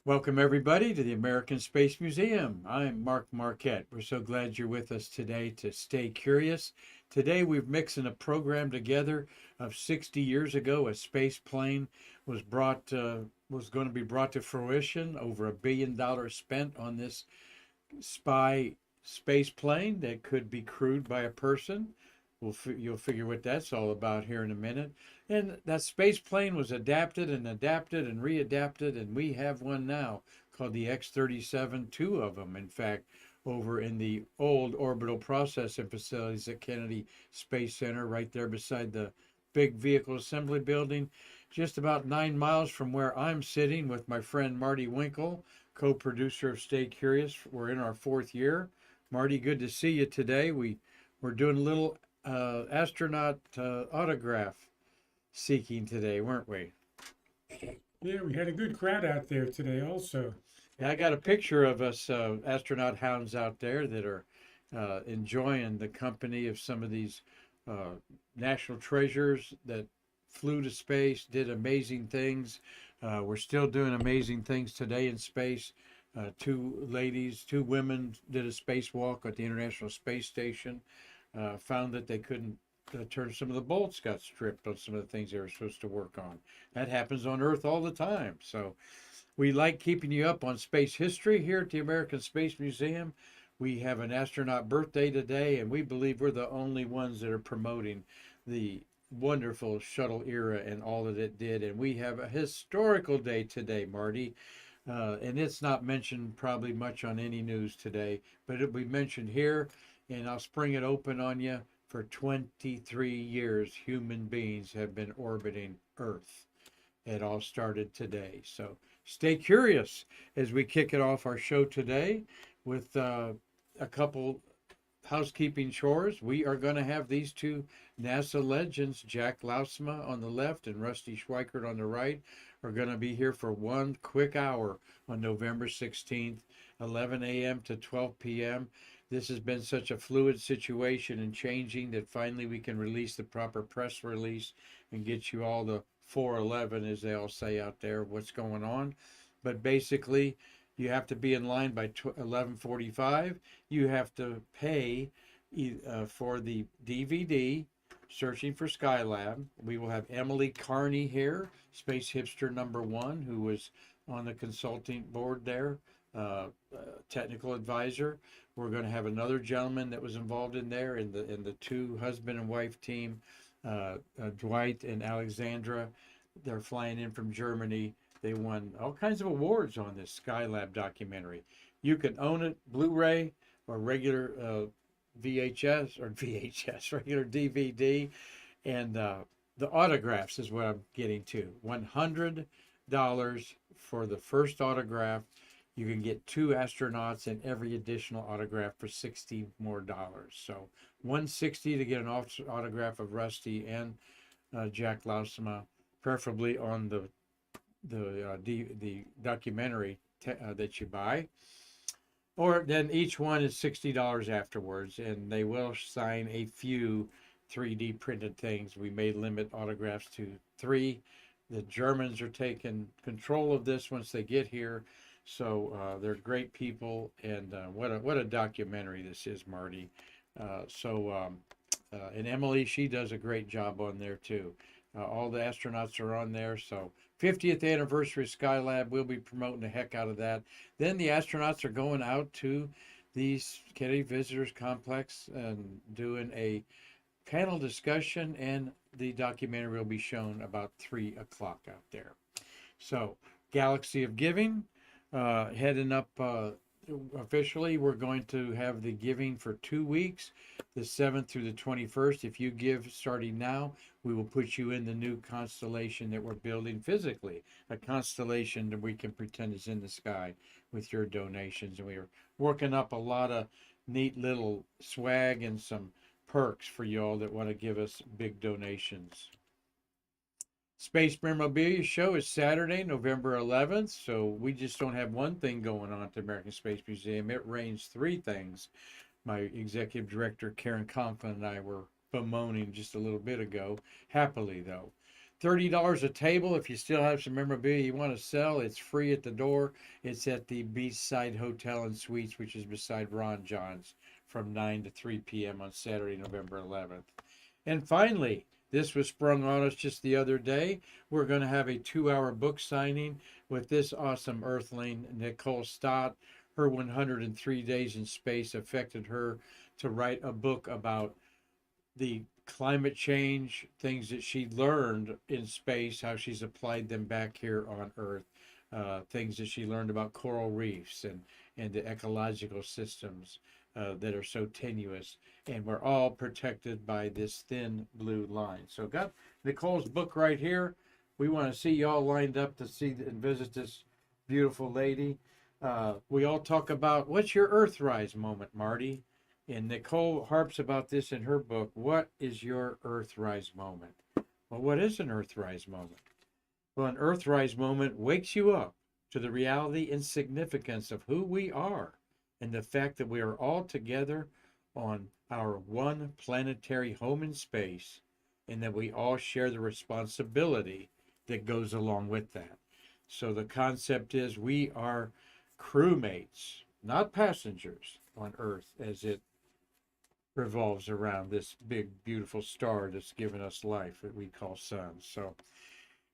Welcome, everybody, to the American Space Museum. I'm Marquette. We're so glad you're with us today to stay curious. Today, we're mixing a program together of 60 years ago. A space plane was going to be brought to fruition. Over $1 billion spent on this spy space plane that could be crewed by a person. You'll figure what that's all about here in a minute. And that space plane was adapted and adapted and readapted, and we have one now called the X-37, two of them, in fact, over in the old orbital processing facilities at Kennedy Space Center, right there beside the big vehicle assembly building, just about 9 miles from where I'm sitting with my friend Marty Winkle, co-producer of Stay Curious. We're in our fourth year. Marty, good to see you today. We're doing a little astronaut autograph seeking today, weren't we? Yeah, we had a good crowd out there today also. Yeah, I got a picture of us astronaut hounds out there that are enjoying the company of some of these uh, national treasures that flew to space, did amazing things. We're still doing amazing things today in space. Two women did a spacewalk at the International Space Station. Found that they couldn't turn some of the bolts got stripped on some of the things they were supposed to work on. That happens on Earth all the time. So we like keeping you up on space history here at the American Space Museum. We have an astronaut birthday today, and we believe we're the only ones that are promoting the wonderful shuttle era and all that it did. And we have a historical day today, Marty. And it's not mentioned probably much on any news today, but it'll be mentioned here, and I'll spring it open on you. For 23 years, human beings have been orbiting Earth. It all started today. So stay curious as we kick it off our show today with a couple housekeeping chores. We are going to have these two NASA legends, Jack Lousma on the left and Rusty Schweikert on the right, are going to be here for one quick hour on November 16th, 11 a.m. to 12 p.m. This has been such a fluid situation and changing that finally we can release the proper press release and get you all the 411, as they all say out there, what's going on. But basically, you have to be in line by 11:45. You have to pay for the DVD, Searching for Skylab. We will have Emily Carney here, space hipster number one, who was on the consulting board there, technical advisor. We're going to have another gentleman that was involved in there in the two husband and wife team, Dwight and Alexandra. They're flying in from Germany. They won all kinds of awards on this Skylab documentary. You can own it Blu-ray or regular regular DVD, and the autographs is what I'm getting to. $100 for the first autograph. You can get two astronauts and every additional autograph for $60 more. So $160 to get an autograph of Rusty and Jack Lausma, preferably on the documentary that you buy. Or then each one is $60 afterwards, and they will sign a few 3D printed things. We may limit autographs to three. The Germans are taking control of this once they get here, so they're great people. And what a documentary this is, Marty. And Emily, she does a great job on there too. All the astronauts are on there. So 50th anniversary of Skylab, we'll be promoting the heck out of that. Then the astronauts are going out to the Kennedy Visitors Complex and doing a panel discussion, and the documentary will be shown about 3 o'clock out there. So Galaxy of Giving, heading up officially. We're going to have the giving for 2 weeks, the 7th through the 21st. If you give starting now, we will put you in the new constellation that we're building physically, a constellation that we can pretend is in the sky with your donations. And we are working up a lot of neat little swag and some perks for y'all that want to give us big donations. Space Memorabilia Show is Saturday, November 11th. So we just don't have one thing going on at the American Space Museum. It rains three things. My executive director, Karan Conklin, and I were bemoaning just a little bit ago, happily though. $30 a table. If you still have some memorabilia you want to sell, it's free at the door. It's at the Beachside Hotel and Suites, which is beside Ron John's, from 9 to 3 p.m. on Saturday, November 11th. And finally, this was sprung on us just the other day. We're going to have a 2-hour book signing with this awesome Earthling, Nicole Stott. Her 103 days in space affected her to write a book about the climate change, things that she learned in space, how she's applied them back here on Earth, things that she learned about coral reefs and the ecological systems that are so tenuous. And we're all protected by this thin blue line. So got Nicole's book right here. We want to see you all lined up to see and visit this beautiful lady. We all talk about, what's your Earthrise moment, Marty? And Nicole harps about this in her book. What is your Earthrise moment? Well, what is an Earthrise moment? Well, an Earthrise moment wakes you up to the reality and significance of who we are and the fact that we are all together on our one planetary home in space, and that we all share the responsibility that goes along with that. So the concept is we are crewmates, not passengers on Earth as it revolves around this big, beautiful star that's given us life that we call sun. So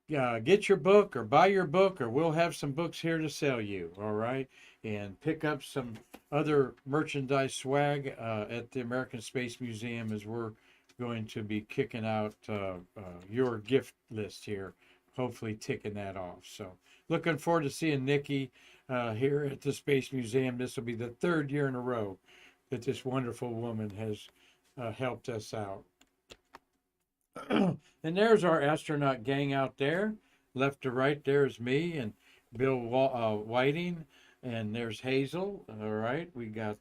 get your book or buy your book, or we'll have some books here to sell you, all right? And pick up some other merchandise swag at the American Space Museum, as we're going to be kicking out your gift list here, hopefully ticking that off. So looking forward to seeing Nikki here at the Space Museum. This will be the 3rd year in a row that this wonderful woman has helped us out. And there's our astronaut gang out there. Left to right, there's me and Bill Whiting. And there's Hazel. All right, we got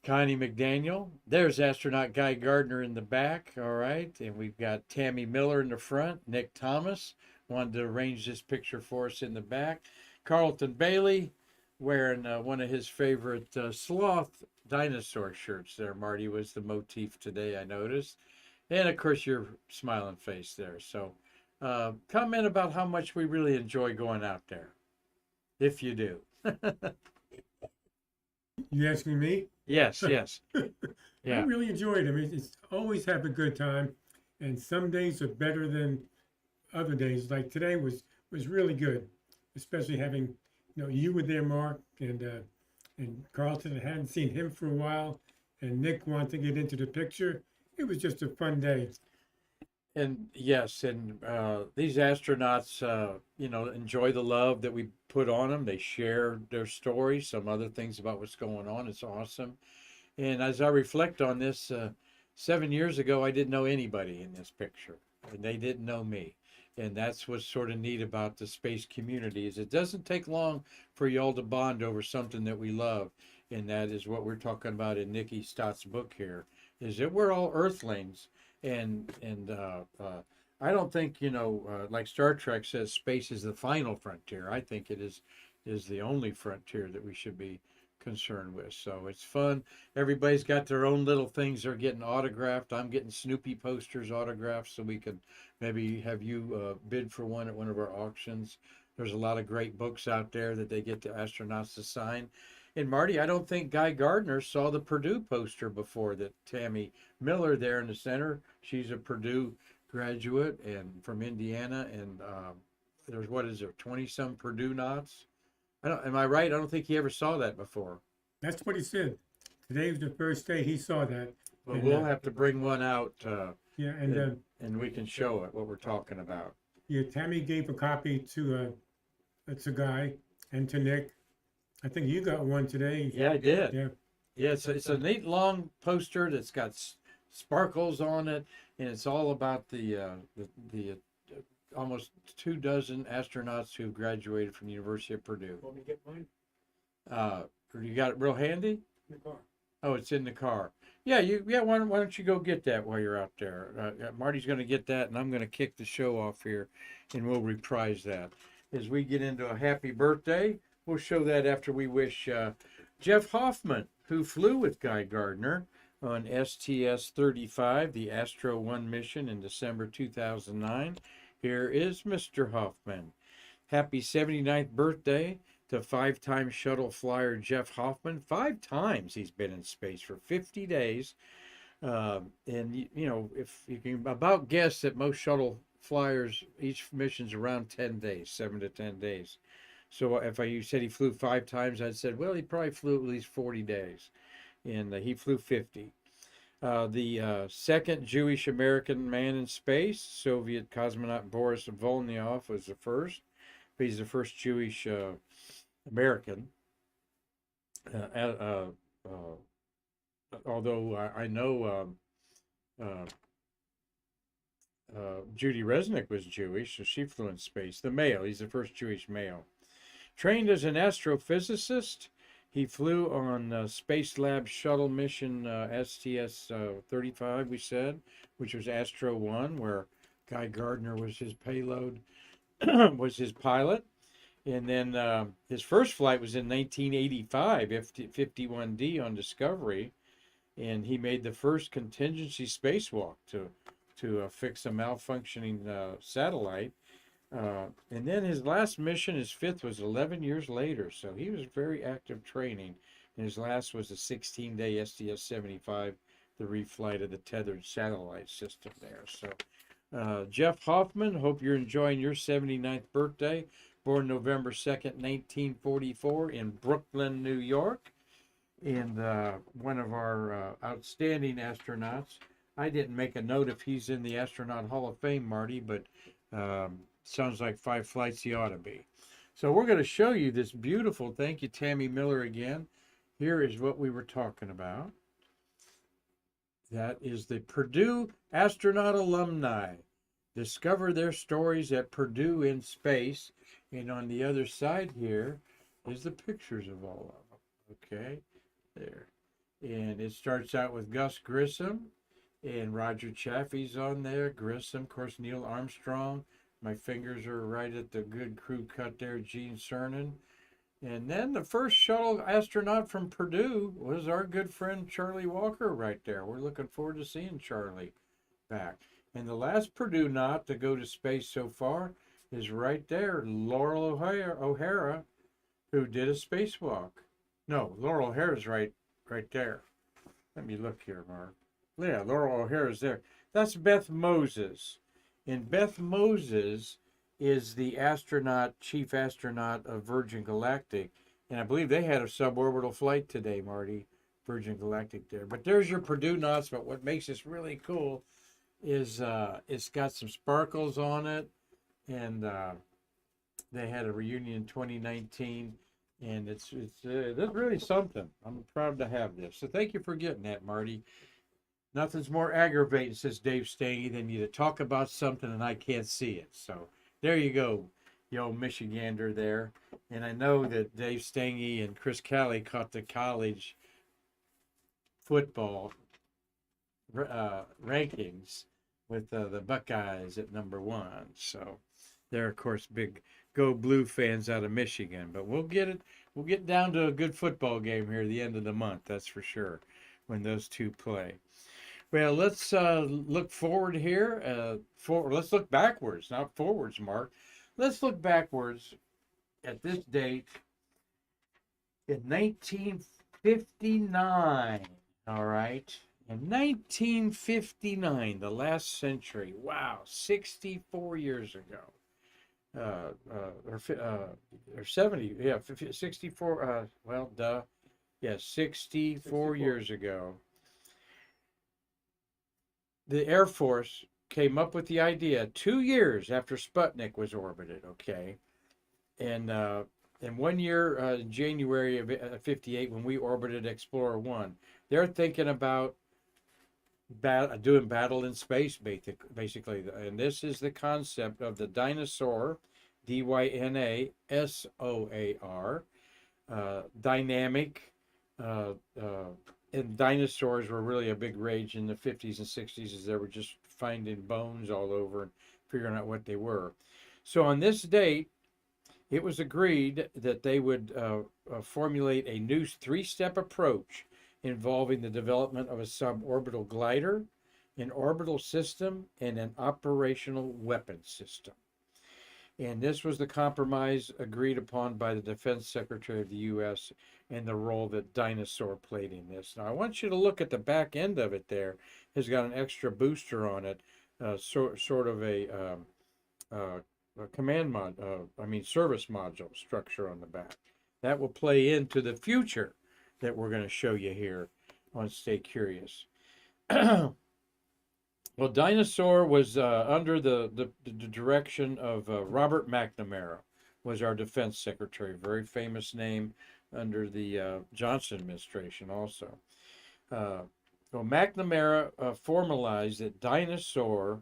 Connie McDaniel. There's astronaut Guy Gardner in the back. All right, and we've got Tammy Miller in the front. Nick Thomas wanted to arrange this picture for us in the back. Carlton Bailey wearing one of his favorite sloth Dyna Soar shirts there. Marty was the motif today, I noticed. And of course, your smiling face there. So comment about how much we really enjoy going out there, if you do. You asking me? Yes, yes. I really enjoyed it. I mean, it's always have a good time, and some days are better than other days. Like today was really good, especially having, you were there, Mark, and Carlton. I hadn't seen him for a while, and Nick wanted to get into the picture. It was just a fun day. And yes, and these astronauts, enjoy the love that we put on them. They share their stories, some other things about what's going on. It's awesome. And as I reflect on this, 7 years ago, I didn't know anybody in this picture, and they didn't know me. And that's what's sort of neat about the space community, is it doesn't take long for you all to bond over something that we love. And that is what we're talking about in Nikki Stott's book here, is that we're all Earthlings. And I don't think, like Star Trek says, space is the final frontier. I think it is the only frontier that we should be concerned with. So it's fun. Everybody's got their own little things they're getting autographed. I'm getting Snoopy posters autographed, so we could maybe have you bid for one at one of our auctions. There's a lot of great books out there that they get the astronauts to sign. And Marty, I don't think Guy Gardner saw the Purdue poster before that Tammy Miller there in the center. She's a Purdue graduate and from Indiana, and there's 20-some Purdue knots. Am I right? I don't think he ever saw that before. That's what he said. Today was the first day he saw that. But we'll have to bring one out. And we can show it what we're talking about. Yeah, Tammy gave a copy to Guy and to Nick. I think you got one today. Yeah, I did. Yeah. Yeah, it's a neat long poster that's got sparkles on it, and it's all about the almost 24 astronauts who graduated from the University of Purdue. Want me to get mine? You got it real handy? In the car. Oh, it's in the car. Yeah, why don't you go get that while you're out there? Marty's going to get that, and I'm going to kick the show off here, and we'll reprise that. As we get into a happy birthday, we'll show that after we wish Jeff Hoffman, who flew with Guy Gardner, on STS-35, the Astro 1 mission in December 2009. Here is Mr. Hoffman. Happy 79th birthday to five-time shuttle flyer Jeff Hoffman. 5 times he's been in space for 50 days. And, you know, if you can about guess that most shuttle flyers, each mission's around 10 days, 7 to 10 days. So if you said he flew 5 times, I'd said, well, he probably flew at least 40 days. And he flew 50. The second Jewish American man in space, Soviet cosmonaut Boris Volnyov, was the first. He's the first Jewish American. Although I know Judy Resnick was Jewish, so she flew in space. The male, he's the first Jewish male. Trained as an astrophysicist, he flew on Space Lab shuttle mission STS-35, we said, which was Astro 1, where Guy Gardner was his payload, was his pilot. And then his first flight was in 1985, 51D on Discovery, and he made the first contingency spacewalk to fix a malfunctioning satellite. And then his last mission, his fifth, was 11 years later. So he was very active training. And his last was a 16-day STS-75, the reflight of the tethered satellite system there. So Jeff Hoffman, hope you're enjoying your 79th birthday. Born November 2nd, 1944 in Brooklyn, New York. And one of our outstanding astronauts. I didn't make a note if he's in the Astronaut Hall of Fame, Marty, but sounds like 5 flights he ought to be. So we're going to show you this beautiful, thank you, Tammy Miller again. Here is what we were talking about. That is the Purdue astronaut alumni. Discover their stories at Purdue in space. And on the other side here is the pictures of all of them. Okay, there. And it starts out with Gus Grissom. And Roger Chaffee's on there. Grissom, of course, Neil Armstrong. My fingers are right at the good crew cut there, Gene Cernan. And then the first shuttle astronaut from Purdue was our good friend Charlie Walker right there. We're looking forward to seeing Charlie back. And the last Purdue naut to go to space so far is right there, Laurel O'Hara, who did a spacewalk. No, Laurel O'Hara's right there. Let me look here, Mark. Yeah, Laurel O'Hara's there. That's Beth Moses. And Beth Moses is the chief astronaut of Virgin Galactic. And I believe they had a suborbital flight today, Marty, Virgin Galactic there. But there's your Purdue nauts. But what makes this really cool is it's got some sparkles on it. And they had a reunion in 2019. And it's really something. I'm proud to have this. So thank you for getting that, Marty. Nothing's more aggravating, says Dave Stange, than you to talk about something and I can't see it. So there you go, you old Michigander there. And I know that Dave Stange and Chris Calley caught the college football rankings with the Buckeyes at #1. So they're, of course, big Go Blue fans out of Michigan. But we'll get down to a good football game here at the end of the month, that's for sure, when those two play. Well, let's look forward here. Let's look backwards, not forwards, Mark. Let's look backwards at this date in 1959. All right. In 1959, the last century. Wow, 64 years ago. Or 70, yeah, 64, well, duh. Yeah, 64 years ago. The Air Force came up with the idea 2 years after Sputnik was orbited, okay? And 1 year, in January of 58, when we orbited Explorer 1, they're thinking about doing battle in space, basically. And this is the concept of the Dyna Soar, DYNASOAR, dynamic, and dinosaurs were really a big rage in the 50s and 60s as they were just finding bones all over and figuring out what they were. So on this date, it was agreed that they would formulate a new 3-step approach involving the development of a suborbital glider, an orbital system, and an operational weapon system. And this was the compromise agreed upon by the Defense Secretary of the U.S. and the role that Dyna Soar played in this. Now, I want you to look at the back end of it there. It's got an extra booster on it, sort of a command service module structure on the back. That will play into the future that we're going to show you here on Stay Curious. Well, Dyna Soar was under the direction of Robert McNamara, was our defense secretary, very famous name under the Johnson administration also. Well, McNamara formalized that Dyna Soar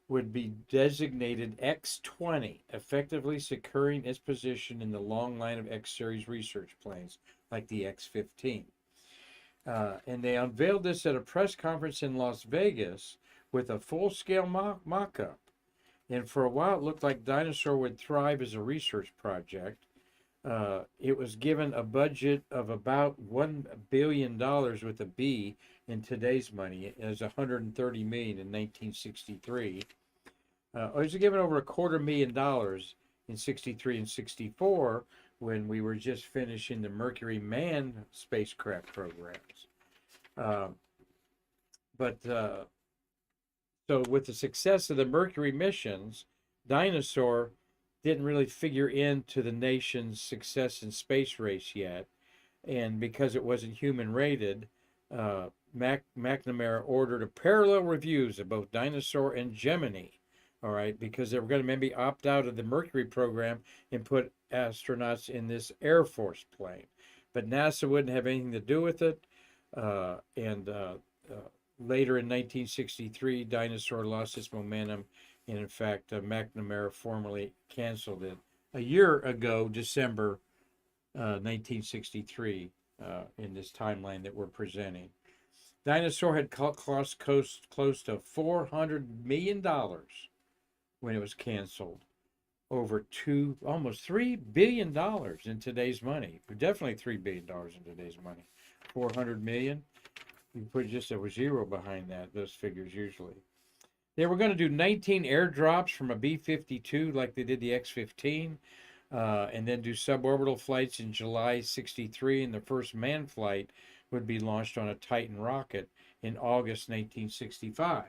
would be designated X-20, effectively securing its position in the long line of X-series research planes, like the X-15. And they unveiled this at a press conference in Las Vegas with a full-scale mock-up. And for a while, it looked like Dyna Soar would thrive as a research project. It was given a budget of about $1 billion with a B in today's money, as $130 million in 1963. It was given over $250,000 in 63 and 64 when we were just finishing the Mercury manned spacecraft programs. So with the success of the Mercury missions, Dyna Soar didn't really figure into the nation's success in space race yet. And because it wasn't human rated, McNamara ordered a parallel reviews of both Dyna Soar and Gemini, all right, because they were going to maybe opt out of the Mercury program and put astronauts in this Air Force plane. But NASA wouldn't have anything to do with it. Later in 1963, Dyna Soar lost its momentum, and in fact, McNamara formally canceled it a year ago, December 1963, in this timeline that we're presenting. Dyna Soar had cost close to $400 million when it was canceled. Over almost $3 billion in today's money. Definitely $3 billion in today's money. 400 million. You put just a zero behind that, those figures usually. They were going to do 19 airdrops from a B-52 like they did the X-15, and then do suborbital flights in July 63, and the first manned flight would be launched on a Titan rocket in August 1965.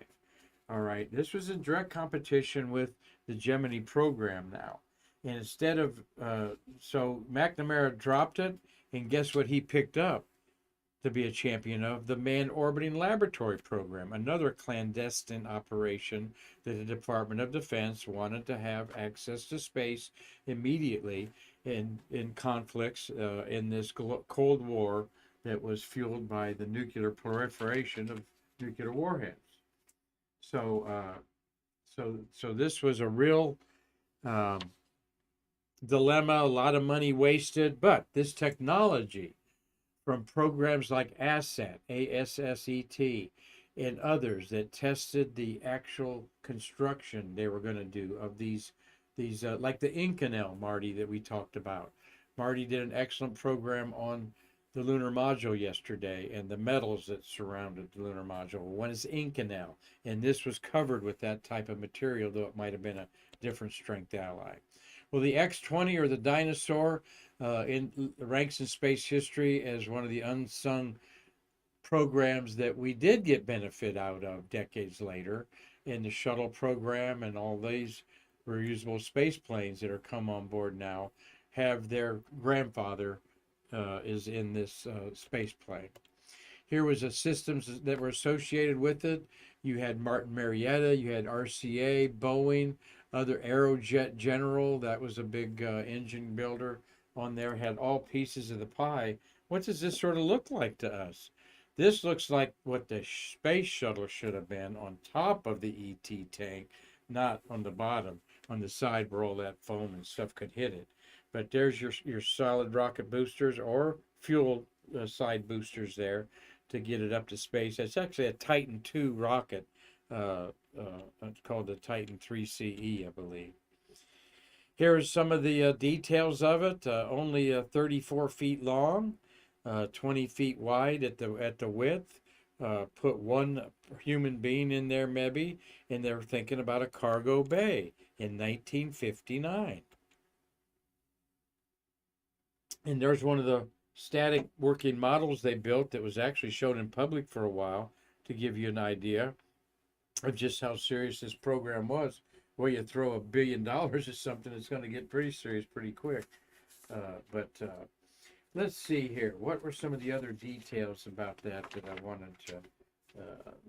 All right, this was in direct competition with the Gemini program now. And instead of, so McNamara dropped it, and guess what he picked up to be a champion of? The Manned Orbiting Laboratory Program, another clandestine operation that the Department of Defense wanted to have access to space immediately in conflicts in this Cold War that was fueled by the nuclear proliferation of nuclear warheads. So this was a real dilemma, a lot of money wasted, but this technology from programs like ASSET, ASSET, and others that tested the actual construction they were going to do of these like the Inconel, Marty, that we talked about. Marty did an excellent program on the lunar module yesterday and the metals that surrounded the lunar module. One is Inconel, and this was covered with that type of material, though it might have been a different strength ally. Well, the X-20 or the Dyna Soar ranks in space history as one of the unsung programs that we did get benefit out of decades later in the shuttle program, and all these reusable space planes that are come on board now have their grandfather is in this space plane. Here was the systems that were associated with it. You had Martin Marietta, you had RCA, Boeing, other Aerojet General, that was a big engine builder on there, had all pieces of the pie. What does this sort of look like to us? This looks like what the space shuttle should have been, on top of the ET tank, not on the bottom, on the side where all that foam and stuff could hit it. But there's your solid rocket boosters or fuel side boosters there to get it up to space. It's actually a Titan II rocket. It's called the Titan 3CE, I believe. Here's some of the details of it. Only 34 feet long. 20 feet wide at the width. Put one human being in there maybe, and they're thinking about a cargo bay in 1959. And there's one of the static working models they built that was actually shown in public for a while to give you an idea of just how serious this program was. Well, you throw $1 billion at something, it's going to get pretty serious pretty quick. But let's see here. What were some of the other details about that I wanted to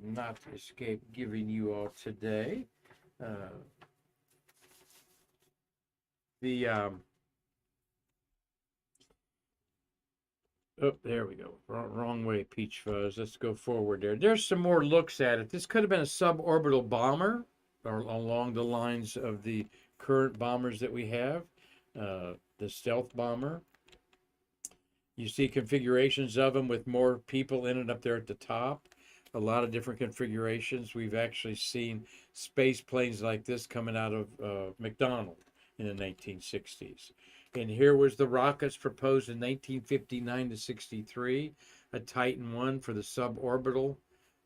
not escape giving you all today? The Oh, there we go. Wrong way, Peach Fuzz. Let's go forward there. There's some more looks at it. This could have been a suborbital bomber, or along the lines of the current bombers that we have, the stealth bomber. You see configurations of them with more people in it up there at the top. A lot of different configurations. We've actually seen space planes like this coming out of McDonnell in the 1960s. And here was the rockets proposed in 1959 to 63, a Titan 1 for the suborbital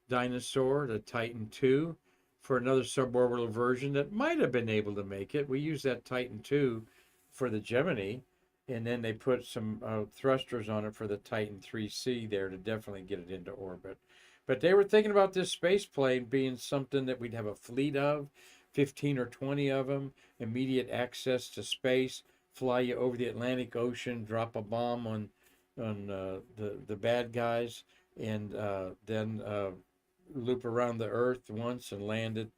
Dyna Soar, the Titan 2 for another suborbital version that might have been able to make it. We used that Titan 2 for the Gemini, and then they put some thrusters on it for the Titan 3C there to definitely get it into orbit. But they were thinking about this space plane being something that we'd have a fleet of, 15 or 20 of them, immediate access to space, fly you over the Atlantic Ocean, drop a bomb on the bad guys, and then loop around the Earth once and land it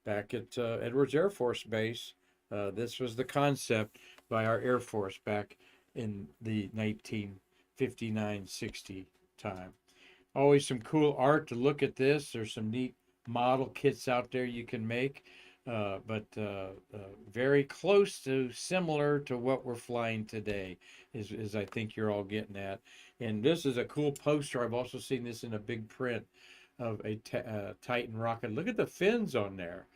back at Edwards Air Force Base. This was the concept by our Air Force back in the 1959-60 time. Always some cool art to look at this. There's some neat model kits out there you can make. But very close to similar to what we're flying today is I think you're all getting at. And this is a cool poster. I've also seen this in a big print of a Titan rocket. Look at the fins on there.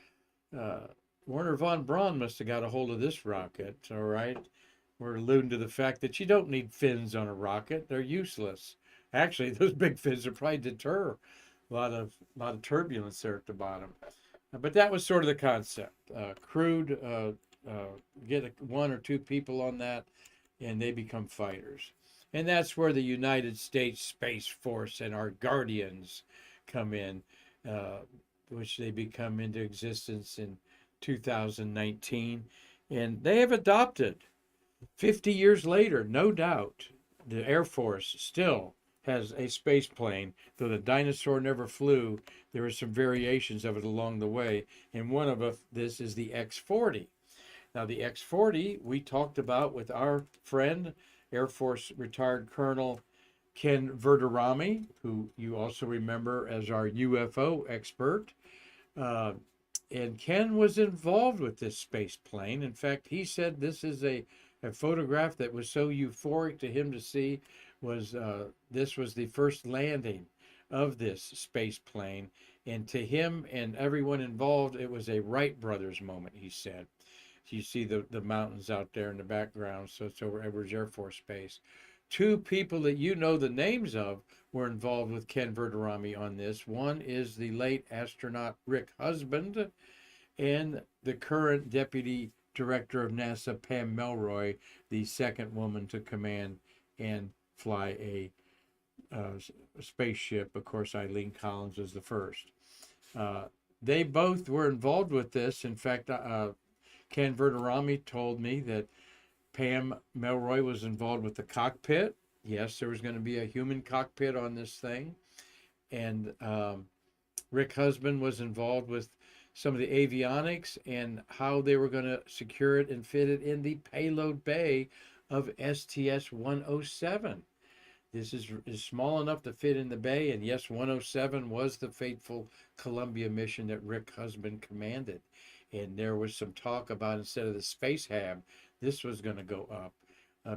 Werner von Braun must have got a hold of this rocket, all right? We're alluding to the fact that you don't need fins on a rocket. They're useless. Actually, those big fins will probably deter a lot of turbulence there at the bottom. But that was sort of the concept. Crewed, get one or two people on that, and they become fighters. And that's where the United States Space Force and our Guardians come in, which they become into existence in 2019. And they have adopted, 50 years later, no doubt, the Air Force still has a space plane. Though the Dyna Soar never flew, there were some variations of it along the way, and one of this is the X-40. Now the X-40 we talked about with our friend, Air Force retired Colonel Ken Verderami, who you also remember as our UFO expert. And Ken was involved with this space plane. In fact, he said this is a photograph that was so euphoric to him to see. This was the first landing of this space plane, and to him and everyone involved, it was a Wright brothers moment, he said. You see the mountains out there in the background, so it's over Edwards Air Force Base. Two people that you know the names of were involved with Ken Verderami on this. One is the late astronaut Rick Husband, and the current Deputy Director of NASA, Pam Melroy, the second woman to command and fly a spaceship. Of course, Eileen Collins was the first. They both were involved with this. In fact, Ken Verderami told me that Pam Melroy was involved with the cockpit. Yes, there was going to be a human cockpit on this thing. And Rick Husband was involved with some of the avionics and how they were going to secure it and fit it in the payload bay of STS-107. This is small enough to fit in the bay, and yes, 107 was the fateful Columbia mission that Rick Husband commanded. And there was some talk about, instead of the space hab, this was going to go up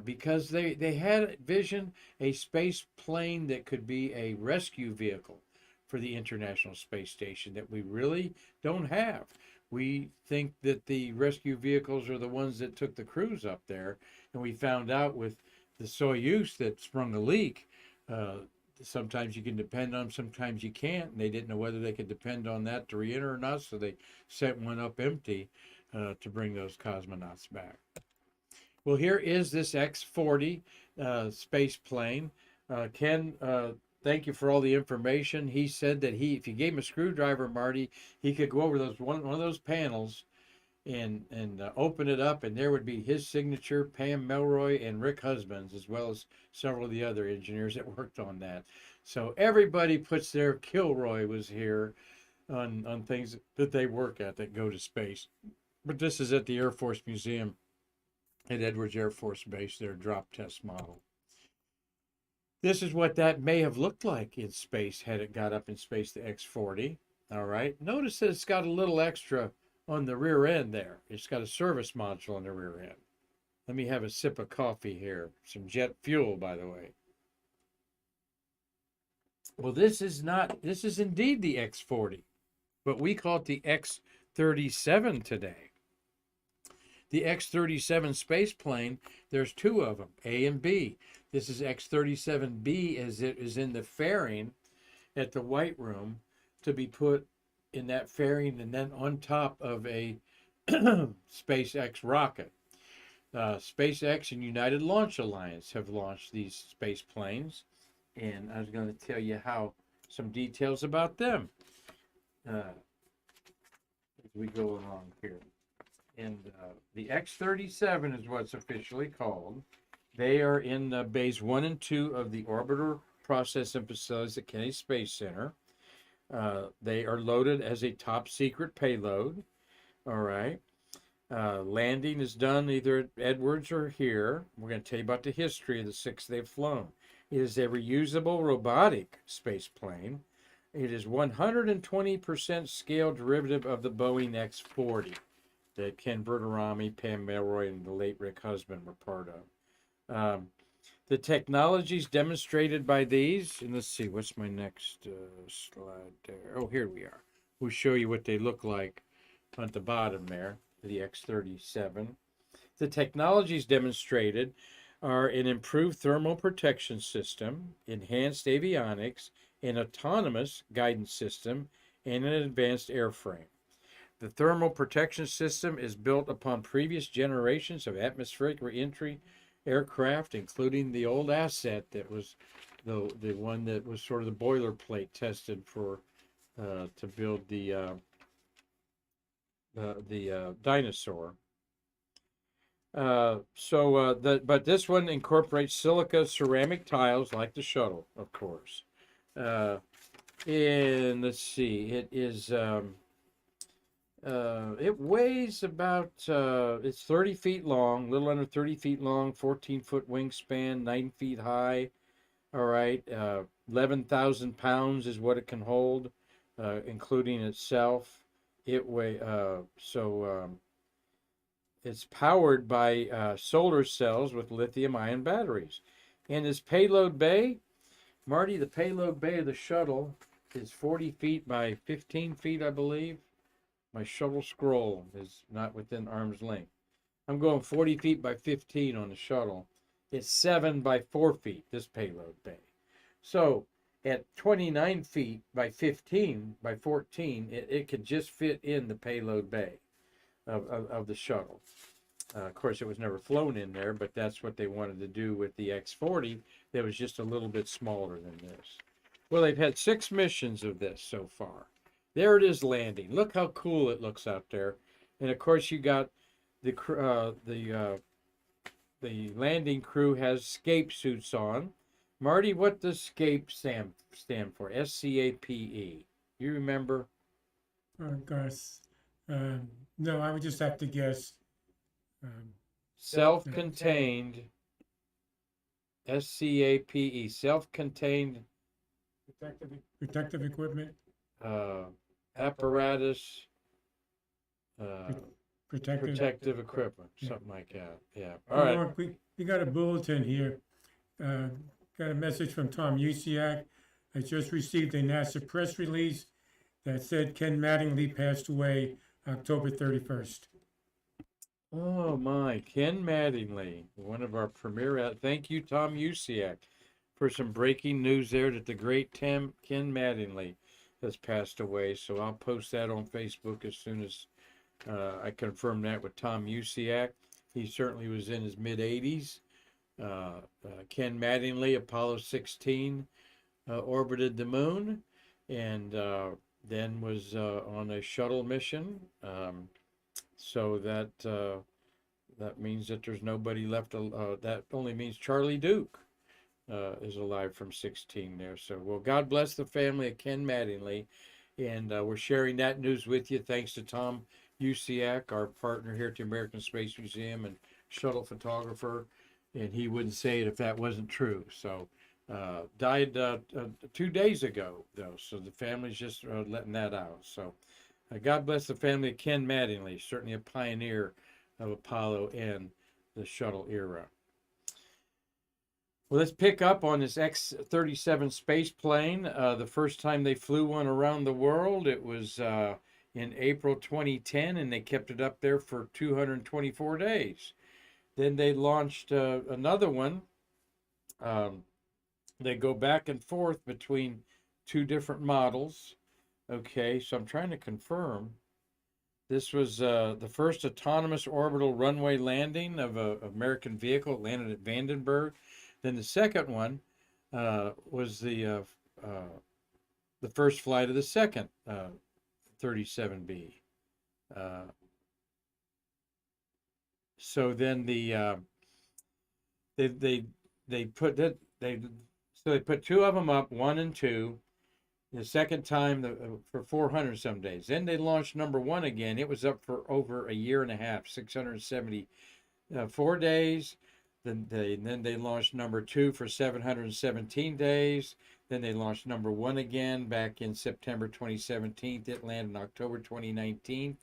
because they had vision a space plane that could be a rescue vehicle for the International Space Station that we really don't have. We think that the rescue vehicles are the ones that took the crews up there, and we found out with the Soyuz that sprung a leak Uh, Sometimes you can depend on them, sometimes you can't. And they didn't know whether they could depend on that to re-enter or not, so they sent one up empty to bring those cosmonauts back. Well, here is this X-40 space plane. Ken, thank you for all the information. He said that if you gave him a screwdriver, Marty, he could go over one of those panels and open it up, and there would be his signature, Pam Melroy, and Rick Husbands, as well as several of the other engineers that worked on that. So everybody puts their Kilroy was here on things that they work at that go to space. But this is at the Air Force Museum at Edwards Air Force Base, their drop test model. This is what that may have looked like in space had it got up in space, the X-40. All right. Notice that it's got a little extra on the rear end there. It's got a service module on the rear end. Let me have a sip of coffee here. Some jet fuel, by the way. Well, this is indeed the X-40, but we call it the X-37 today. The X-37 space plane, there's two of them, A and B. This is X-37B as it is in the fairing at the White Room to be put in that fairing and then on top of a SpaceX rocket. SpaceX and United Launch Alliance have launched these space planes, and I was going to tell you some details about them as we go along here. And the X-37 is what's officially called. They are in bays 1 and 2 of the Orbiter Processing Facilities at Kennedy Space Center. They are loaded as a top secret payload. All right. Landing is done either at Edwards or here. We're going to tell you about the history of the 6 they've flown. It is a reusable robotic space plane. It is 120% scale derivative of the Boeing X-40 that Ken Bertarami, Pam Melroy, and the late Rick Husband were part of. The technologies demonstrated by these, and let's see, what's my next slide there? Oh, here we are. We'll show you what they look like at the bottom there, the X-37. The technologies demonstrated are an improved thermal protection system, enhanced avionics, an autonomous guidance system, and an advanced airframe. The thermal protection system is built upon previous generations of atmospheric reentry aircraft, including the old Asset that was the one that was sort of the boilerplate tested for to build the Dyna Soar. But this one incorporates silica ceramic tiles like the shuttle, of course. And let's see, it is. It weighs about, it's 30 feet long, a little under 30 feet long, 14-foot wingspan, 9 feet high. All right. 11,000 pounds is what it can hold, including itself. It's powered by solar cells with lithium-ion batteries. And this payload bay, Marty, the payload bay of the shuttle is 40 feet by 15 feet, I believe. My shuttle scroll is not within arm's length. I'm going 40 feet by 15 on the shuttle. It's 7 by 4 feet, this payload bay. So at 29 feet by 15 by 14, it could just fit in the payload bay of the shuttle. Of course, it was never flown in there, but that's what they wanted to do with the X-40 that was just a little bit smaller than this. Well, they've had 6 missions of this so far. There it is landing. Look how cool it looks out there. And of course, you got the landing crew has scape suits on. Marty, what does scape stand for? SCAPE. You remember? Oh, gosh. No, I would just have to guess. Self-contained. SCAPE. Self-contained. Protective equipment. Apparatus. Protective equipment, Yeah. something like that. Yeah. All right. Mark, we got a bulletin here. Got a message from Tom Usiak. I just received a NASA press release that said Ken Mattingly passed away October 31st. Oh my, Ken Mattingly, one of our premier. Thank you, Tom Usiak. for some breaking news there that the great Ken Mattingly has passed away. So I'll post that on Facebook as soon as I confirm that with Tom Usiak. He certainly was in his mid-80s. Ken Mattingly, Apollo 16, orbited the moon, and then was on a shuttle mission. So that means that there's nobody left. That only means Charlie Duke is alive from 16 there. So, well, God bless the family of Ken Mattingly, and we're sharing that news with you thanks to Tom Usiak, our partner here at the American Space Museum and shuttle photographer, and he wouldn't say it if that wasn't true. So, died 2 days ago, though, so the family's just letting that out. So, God bless the family of Ken Mattingly, certainly a pioneer of Apollo and the shuttle era. Well, let's pick up on this X-37 space plane. The first time they flew one around the world, it was in April 2010, and they kept it up there for 224 days. Then they launched another one. They go back and forth between two different models. Okay, so I'm trying to confirm. This was the first autonomous orbital runway landing of an American vehicle. It landed at Vandenberg. Then the second one was the first flight of the second 37B. So then they put two of them up, 1 and 2. The second time for 400 some days. Then they launched number 1 again. It was up for over a year and a half, 674 days. Then they launched number 2 for 717 days. Then they launched number 1 again back in September 2017. It landed in October 2019.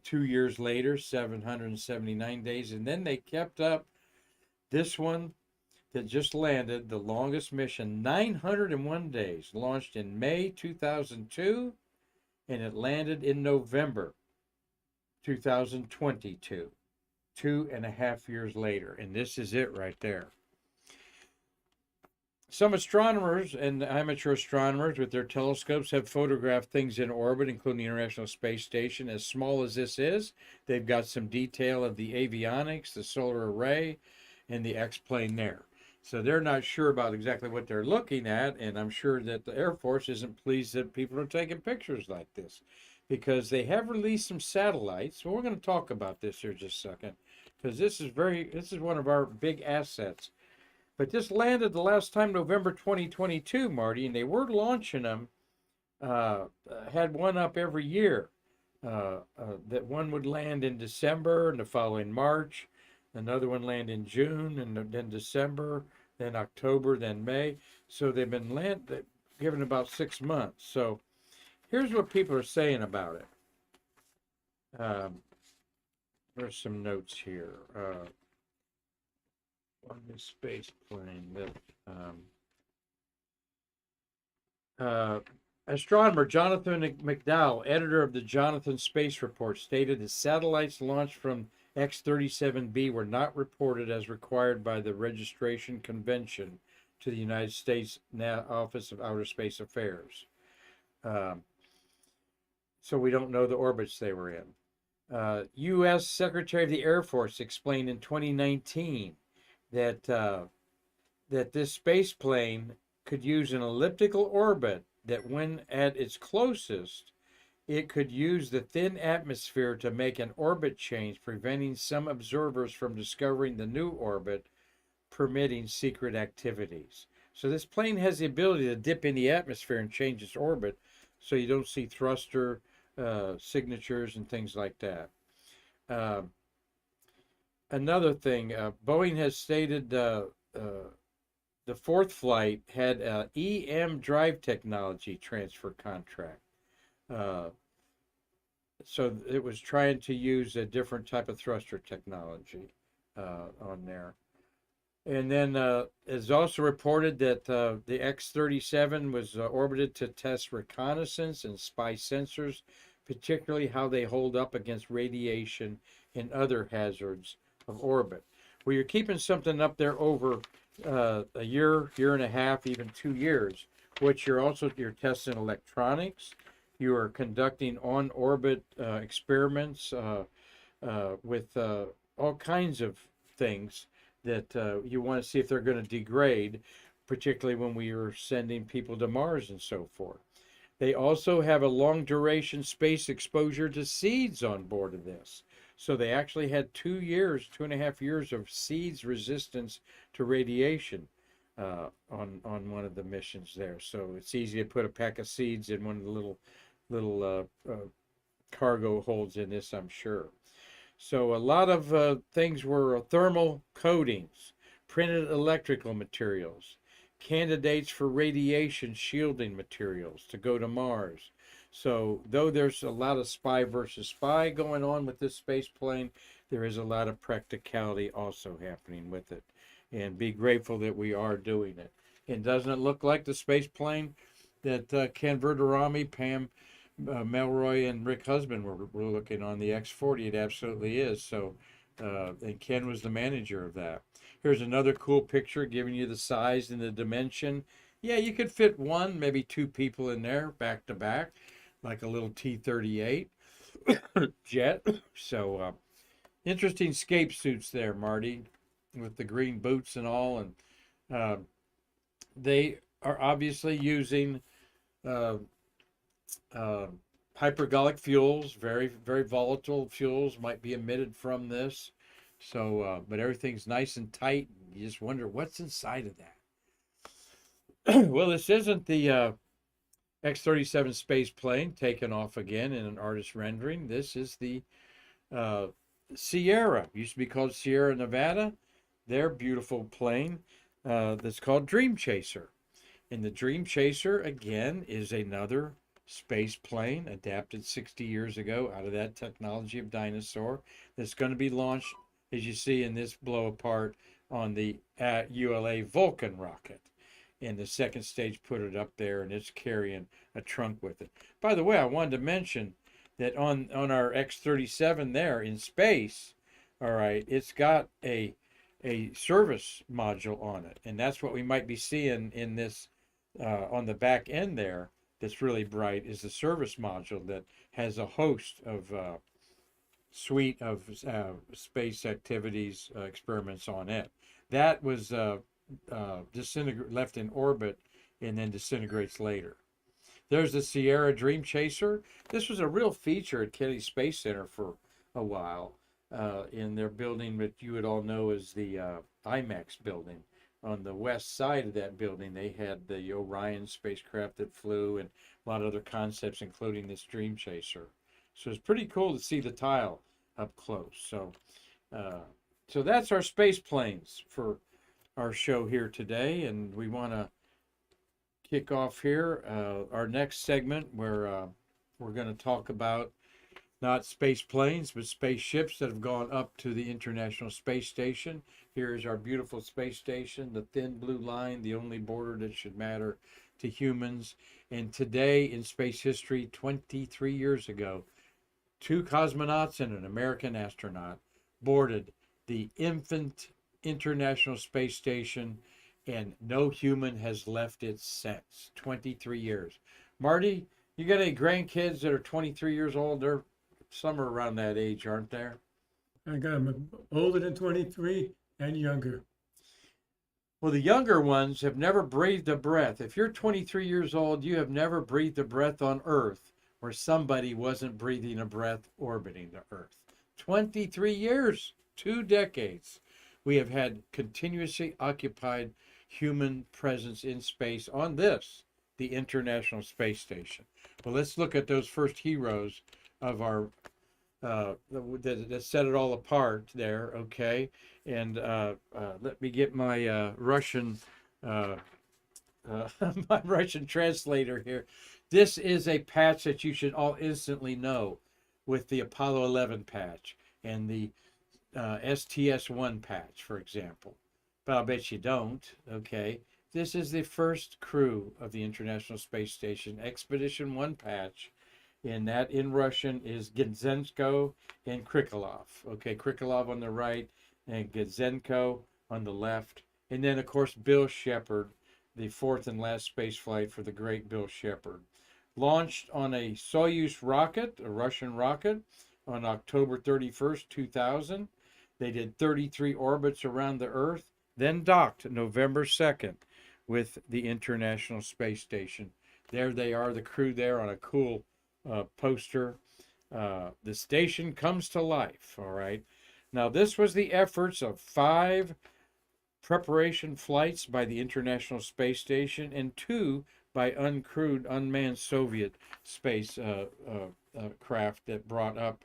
2 years later, 779 days. And then they kept up this one that just landed, the longest mission, 901 days, launched in May 2002, and it landed in November 2022, 2.5 years later. And this is it right there. Some astronomers and amateur astronomers with their telescopes have photographed things in orbit, including the International Space Station. As small as this is, they've got some detail of the avionics, the solar array, and the X-plane there. So they're not sure about exactly what they're looking at, and I'm sure that the Air Force isn't pleased that people are taking pictures like this, because they have released some satellites. Well, we're going to talk about this here just a second, because this is one of our big assets. But this landed the last time November 2022, Marty, and they were launching them. Had one up every year. That one would land in December, and the following March. Another one land in June, and then December, then October, then May. So they've been given about 6 months. So here's what people are saying about it. There's some notes here. On this space plane that astronomer Jonathan McDowell, editor of the Jonathan Space Report, stated the satellites launched from X-37B were not reported as required by the registration convention to the United States Office of Outer Space Affairs. So we don't know the orbits they were in. U.S. Secretary of the Air Force explained in 2019 that this space plane could use an elliptical orbit that when at its closest, it could use the thin atmosphere to make an orbit change, preventing some observers from discovering the new orbit, permitting secret activities. So this plane has the ability to dip in the atmosphere and change its orbit, so you don't see thruster signatures and things like that. Another thing, Boeing has stated the fourth flight had a EM drive technology transfer contract. So it was trying to use a different type of thruster technology on there. And then it's also reported that the X-37 was orbited to test reconnaissance and spy sensors, particularly how they hold up against radiation and other hazards of orbit. Well, you're keeping something up there over a year, year and a half, even 2 years, which you're testing electronics. You are conducting on-orbit experiments with all kinds of things that you want to see if they're going to degrade, particularly when we are sending people to Mars and so forth. They also have a long duration space exposure to seeds on board of this. So they actually had 2 years, 2.5 years of seeds resistance to radiation on one of the missions there. So it's easy to put a pack of seeds in one of the little cargo holds in this, I'm sure. So a lot of things were thermal coatings, printed electrical materials, candidates for radiation shielding materials to go to Mars. So though there's a lot of spy versus spy going on with this space plane, there is a lot of practicality also happening with it. And be grateful that we are doing it. And doesn't it look like the space plane that Ken Verderami, Pam Melroy, and Rick Husband were looking on, the X-40? It absolutely is. So, and Ken was the manager of that. Here's another cool picture giving you the size and the dimension. Yeah, you could fit one, maybe two people in there back to back, like a little T-38 jet. So, interesting scape suits there, Marty, with the green boots and all. And they are obviously using hypergolic fuels, very, very volatile fuels might be emitted from this. So, but everything's nice and tight. You just wonder what's inside of that. Well, this isn't the X-37 space plane taken off again in an artist rendering. This is the Sierra. Used to be called Sierra Nevada. Their beautiful plane that's called Dream Chaser. And the Dream Chaser, again, is another space plane adapted 60 years ago out of that technology of Dyna Soar that's going to be launched, as you see in this blow apart, on the ULA Vulcan rocket. And the second stage put it up there, and it's carrying a trunk with it. By the way, I wanted to mention that on our X-37 there in space, all right, it's got a service module on it. And that's what we might be seeing in this on the back end there. That's really bright is the service module that has a host of suite of space activities experiments on it. That was left in orbit and then disintegrates later. There's the Sierra Dream Chaser. This was a real feature at Kennedy Space Center for a while in their building that you would all know as the IMAX building. On the west side of that building, they had the Orion spacecraft that flew and a lot of other concepts, including this Dream Chaser. So it's pretty cool to see the tile up close. So, so that's our space planes for our show here today, and we want to kick off here our next segment where we're going to talk about not space planes, but spaceships that have gone up to the International Space Station. Here is our beautiful space station, the thin blue line, the only border that should matter to humans. And today in space history, 23 years ago, 2 cosmonauts and an American astronaut boarded the infant International Space Station, and no human has left it since. 23 years. Marty, you got any grandkids that are 23 years old? They're somewhere around that age, aren't there? I got them older than 23 and younger. Well, the younger ones have never breathed a breath. If you're 23 years old, you have never breathed a breath on Earth where somebody wasn't breathing a breath orbiting the Earth. 23 years, 2 decades. We have had continuously occupied human presence in space on this, the International Space Station. Well, let's look at those first heroes of our that set it all apart there, okay? And let me get my Russian my Russian translator here. This is a patch that you should all instantly know with the Apollo 11 patch and the STS-1 patch, for example. But I'll bet you don't, okay? This is the first crew of the International Space Station, Expedition 1 patch. And that in Russian is Gidzenko and Krikalev. Okay, Krikalev on the right and Gidzenko on the left. And then, of course, Bill Shepard, the fourth and last space flight for the great Bill Shepard. Launched on a Soyuz rocket, a Russian rocket, on October 31st, 2000. They did 33 orbits around the Earth, then docked November 2nd with the International Space Station. There they are, the crew there on a cool poster. The station comes to life, all right. Now, this was the efforts of 5 preparation flights by the International Space Station and 2 by uncrewed, unmanned Soviet space craft that brought up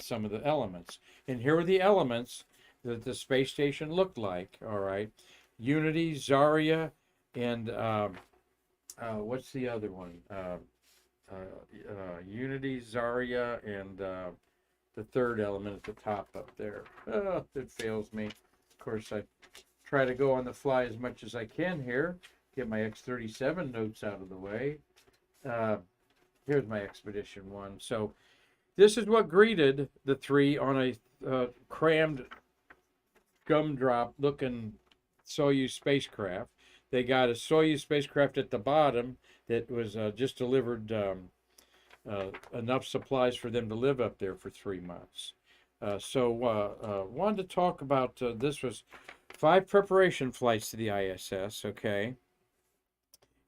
some of the elements. And here were the elements that the space station looked like, all right. Unity, Zarya, and what's the other one? Unity, Zarya, and the third element at the top up there. Oh, it fails me. Of course, I try to go on the fly as much as I can here. Get my X-37 notes out of the way. Here's my Expedition 1. So this is what greeted the 3 on a crammed gumdrop-looking Soyuz spacecraft. They got a Soyuz spacecraft at the bottom that was just delivered enough supplies for them to live up there for 3 months. Wanted to talk about, this was 5 preparation flights to the ISS, okay?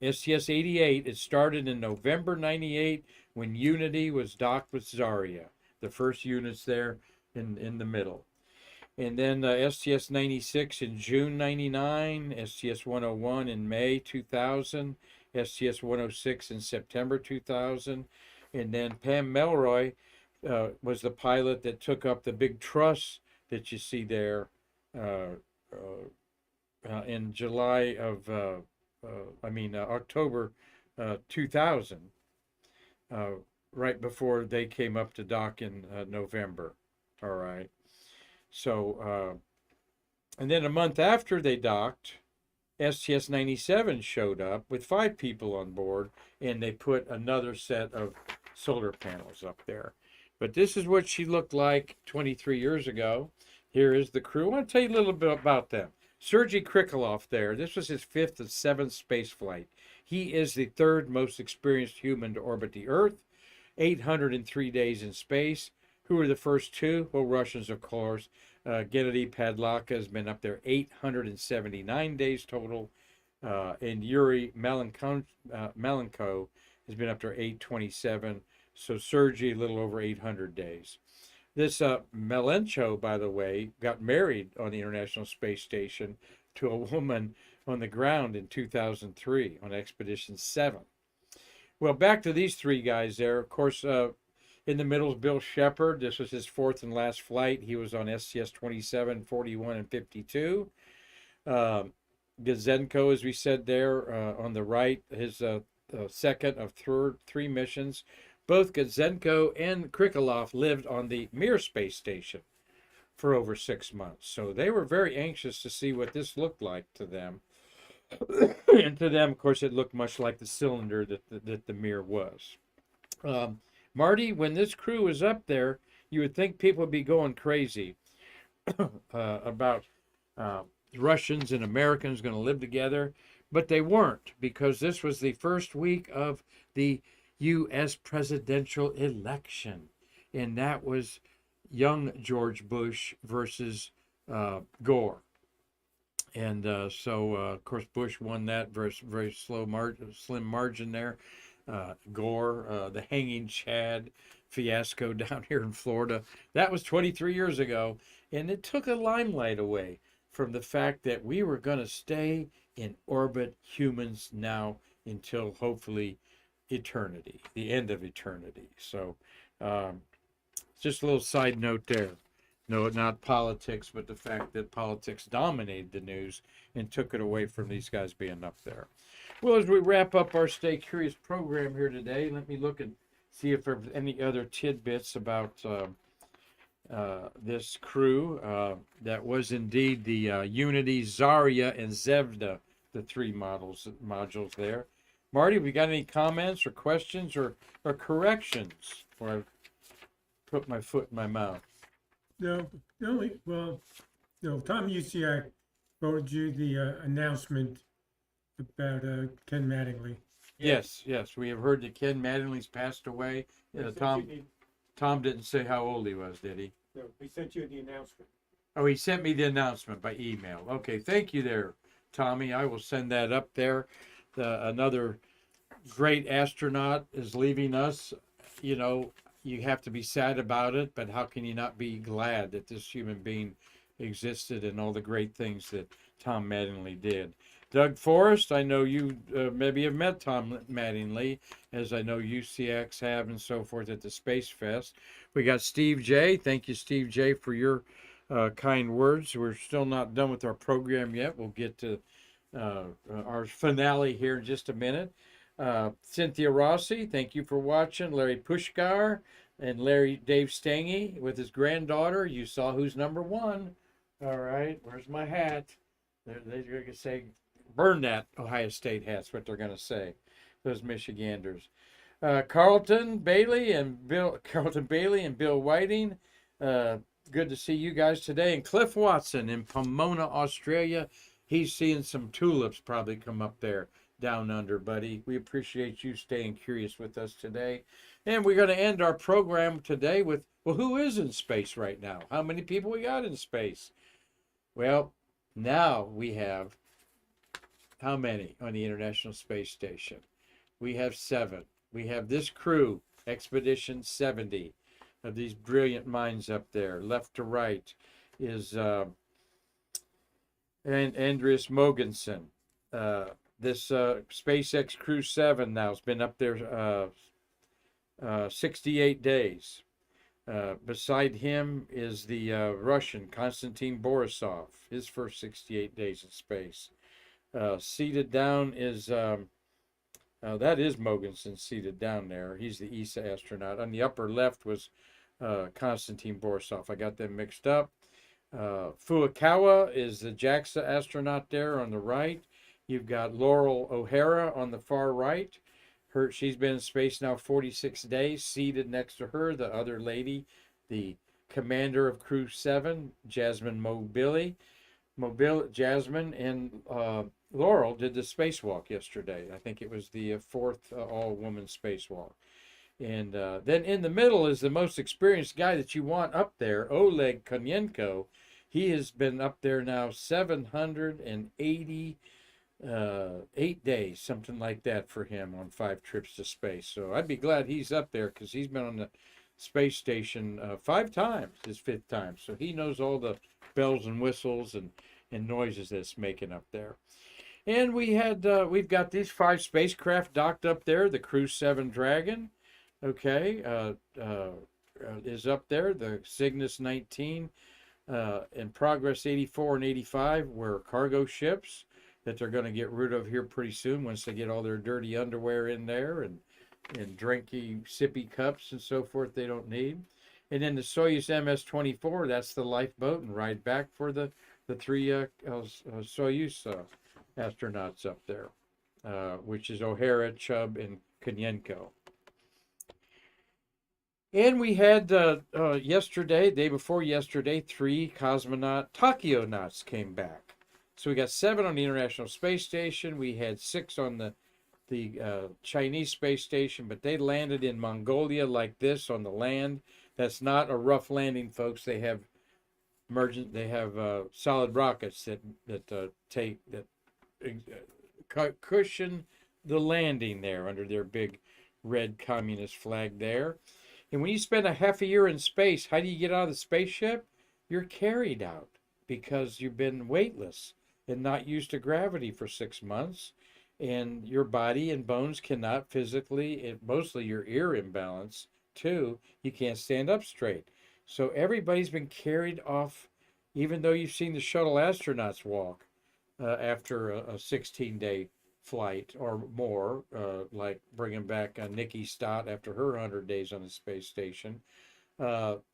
STS-88, it started in November 98 when Unity was docked with Zarya, the first units there in the middle. And then STS-96 in June 99, STS-101 in May 2000, STS-106 in September 2000, and then Pam Melroy was the pilot that took up the big truss that you see there in July of, October 2000, right before they came up to dock in November. All right. So, and then a month after they docked, STS-97 showed up with 5 people on board, and they put another set of solar panels up there. But this is what she looked like 23 years ago. Here is the crew. I want to tell you a little bit about them. Sergei Krikalev there, this was his 5th and 7th space flight. He is the 3rd most experienced human to orbit the Earth, 803 days in space. Who were the first 2? Well, Russians, of course. Gennady Padlaka has been up there 879 days total, and Yuri Malenko has been up there 827. So Sergei, a little over 800 days. This Malenko, by the way, got married on the International Space Station to a woman on the ground in 2003 on Expedition 7. Well, back to these 3 guys there. Of course, in the middle is Bill Shepard. This was his 4th and last flight. He was on STS-27, 41, and 52. Gazenko, as we said there on the right, his 2nd of 3 missions. Both Gazenko and Krikalev lived on the Mir space station for over 6 months. So they were very anxious to see what this looked like to them. And to them, of course, it looked much like the cylinder that the Mir was. Marty, when this crew was up there, you would think people would be going crazy about Russians and Americans going to live together, but they weren't, because this was the first week of the U.S. presidential election, and that was young George Bush versus Gore. And of course, Bush won that very slim margin there. Gore, the hanging Chad fiasco down here in Florida, that was 23 years ago, and it took a limelight away from the fact that we were going to stay in orbit, humans, now until hopefully eternity, the end of eternity. So just a little side note there. No, not politics, but the fact that politics dominated the news and took it away from these guys being up there. Well, as we wrap up our Stay Curious program here today, let me look and see if there's any other tidbits about this crew. That was indeed the Unity, Zarya, and Zvezda, the 3 modules there. Marty, we got any comments or questions or corrections before I put my foot in my mouth? No, the only, well, Tom UCI forward you the announcement about Ken Mattingly. Yes, yes, we have heard that Ken Mattingly's passed away. Tom didn't say how old he was, did he? No, he sent you the announcement. Oh, he sent me the announcement by email. Okay, thank you there, Tommy. I will send that up there. Another great astronaut is leaving us. You know, you have to be sad about it, but how can you not be glad that this human being existed and all the great things that Tom Mattingly did? Doug Forrest, I know you maybe have met Tom Mattingly, as I know UCX have and so forth at the Space Fest. We got Steve J. Thank you, Steve J., for your kind words. We're still not done with our program yet. We'll get to our finale here in just a minute. Cynthia Rossi, thank you for watching. Larry Pushkar and Dave Stange with his granddaughter. You saw who's number one. All right, where's my hat? They're going to say, burn that Ohio State hat's what they're going to say, those Michiganders. Carlton Bailey and Bill Whiting. Good to see you guys today. And Cliff Watson in Pomona, Australia. He's seeing some tulips probably come up there down under, buddy. We appreciate you staying curious with us today. And we're going to end our program today with, well, who is in space right now? How many people we got in space? Well, now we have how many on the International Space Station? We have 7. We have this crew, Expedition 70, of these brilliant minds up there. Left to right is and Andreas Mogensen. This SpaceX Crew 7 now has been up there 68 days. Beside him is the Russian Konstantin Borisov, his first 68 days in space. Seated down is, that is Mogensen seated down there. He's the ESA astronaut. On the upper left was Konstantin Borisov. I got them mixed up. Furukawa is the JAXA astronaut there on the right. You've got Laurel O'Hara on the far right. She's been in space now 46 days. Seated next to her, the other lady, the commander of Crew 7, Jasmine Mobili. Jasmine and Laurel did the spacewalk yesterday. I think it was the 4th all-woman spacewalk. And then in the middle is the most experienced guy that you want up there, Oleg Konyenko. He has been up there now 788 days, something like that for him on 5 trips to space. So I'd be glad he's up there because he's been on the space station 5 times, his 5th time. So he knows all the bells and whistles and noises that's making up there. And we've got these 5 spacecraft docked up there. The Crew 7 Dragon, okay, is up there. The Cygnus 19 and Progress 84 and 85 were cargo ships that they're going to get rid of here pretty soon once they get all their dirty underwear in there and drinky, sippy cups and so forth they don't need. And then the Soyuz MS-24, that's the lifeboat and ride back for the 3 Soyuz astronauts up there, which is O'Hara, Chubb, and Konyenko. And we had yesterday, day before yesterday, 3 Takonauts came back. So we got 7 on the International Space Station. We had 6 on the Chinese space station, but they landed in Mongolia like this on the land. That's not a rough landing, folks. They have solid rockets that cushion the landing there under their big red communist flag there. And when you spend a half a year in space, how do you get out of the spaceship? You're carried out because you've been weightless and not used to gravity for 6 months. And your body and bones cannot physically, mostly your ear imbalance too, you can't stand up straight. So everybody's been carried off, even though you've seen the shuttle astronauts walk after a 16-day flight or more, like bringing back Nikki Stott after her 100 days on the space station.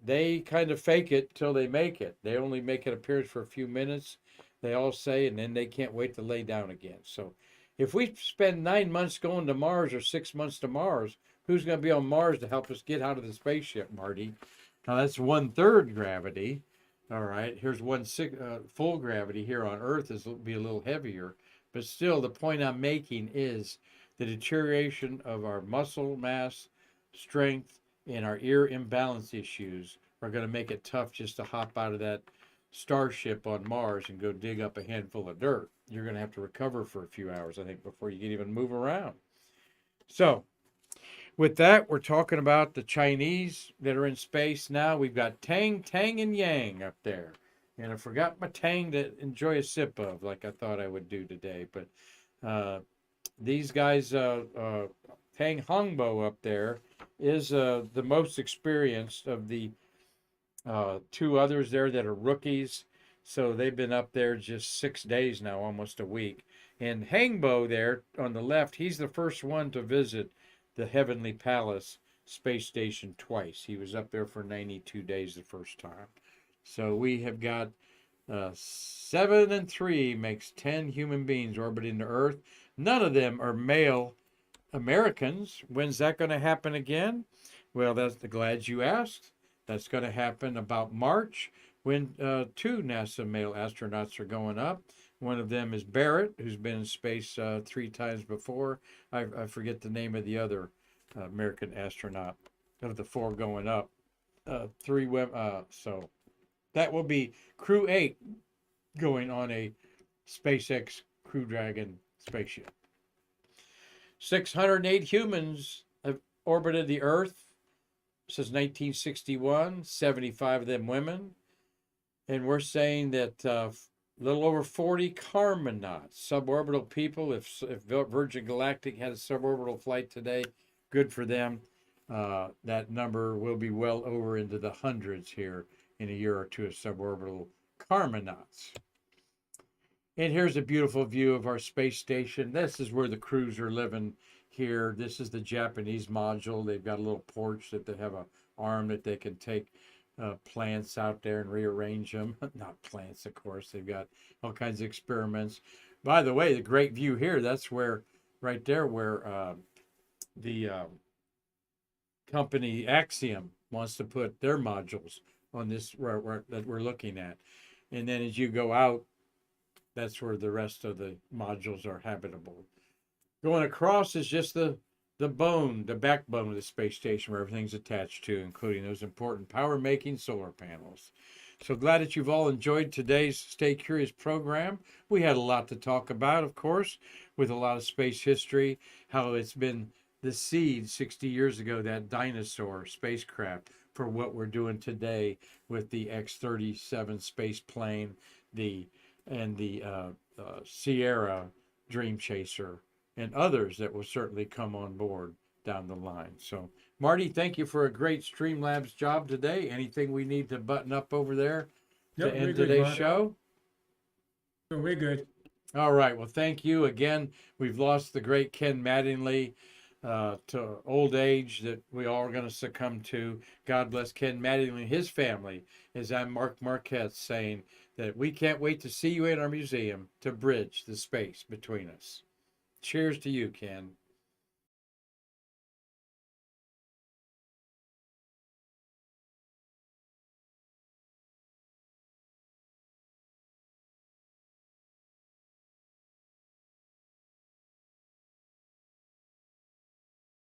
They kind of fake it till they make it. They only make an appearance for a few minutes, they all say, and then they can't wait to lay down again. So if we spend 9 months going to Mars or 6 months to Mars, who's going to be on Mars to help us get out of the spaceship, Marty? Now, that's 1/3 gravity. All right, here's full gravity here on Earth is be a little heavier, but still the point I'm making is the deterioration of our muscle mass, strength, and our ear imbalance issues are going to make it tough just to hop out of that starship on Mars and go dig up a handful of dirt. You're going to have to recover for a few hours, I think, before you can even move around. So, with that, we're talking about the Chinese that are in space now. We've got Tang, Tang, and Yang up there. And I forgot my Tang to enjoy a sip of, like I thought I would do today. But these guys, Tang Hongbo up there, is the most experienced of the two others there that are rookies. So they've been up there just 6 days now, almost a week. And Hangbo there on the left, he's the first one to visit the Heavenly Palace space station twice. He was up there for 92 days the first time. So we have got 7 and 3 makes 10 human beings orbiting the Earth. None of them are male Americans. When's that going to happen again? Well, that's glad you asked. That's going to happen about March when 2 NASA male astronauts are going up. One of them is Barrett, who's been in space 3 times before. I forget the name of the other American astronaut of the 4 going up. 3 women. So that will be Crew 8 going on a SpaceX Crew Dragon spaceship. 608 humans have orbited the Earth since 1961, 75 of them women. And we're saying that a little over 40 Karmanauts, suborbital people. If Virgin Galactic had a suborbital flight today, good for them. That number will be well over into the hundreds here in a year or two of suborbital Karmanauts. And here's a beautiful view of our space station. This is where the crews are living here. This is the Japanese module. They've got a little porch that they have an arm that they can take plants out there and rearrange them. Not plants, of course. They've got all kinds of experiments. By the way, the great view here, that's where, right there, where the company Axiom wants to put their modules on this that we're looking at. And then as you go out, that's where the rest of the modules are habitable. Going across is just the backbone of the space station where everything's attached to, including those important power-making solar panels. So glad that you've all enjoyed today's Stay Curious program. We had a lot to talk about, of course, with a lot of space history, how it's been the seed 60 years ago, that Dyna Soar spacecraft, for what we're doing today with the X-37 space plane, and the Sierra Dream Chaser, and others that will certainly come on board down the line. So, Marty, thank you for a great Streamlabs job today. Anything we need to button up over there to end today's show? So we're good. All right. Well, thank you again. We've lost the great Ken Mattingly to old age that we all are going to succumb to. God bless Ken Mattingly and his family, as I'm Marquette saying that we can't wait to see you in our museum to bridge the space between us. Cheers to you, Ken.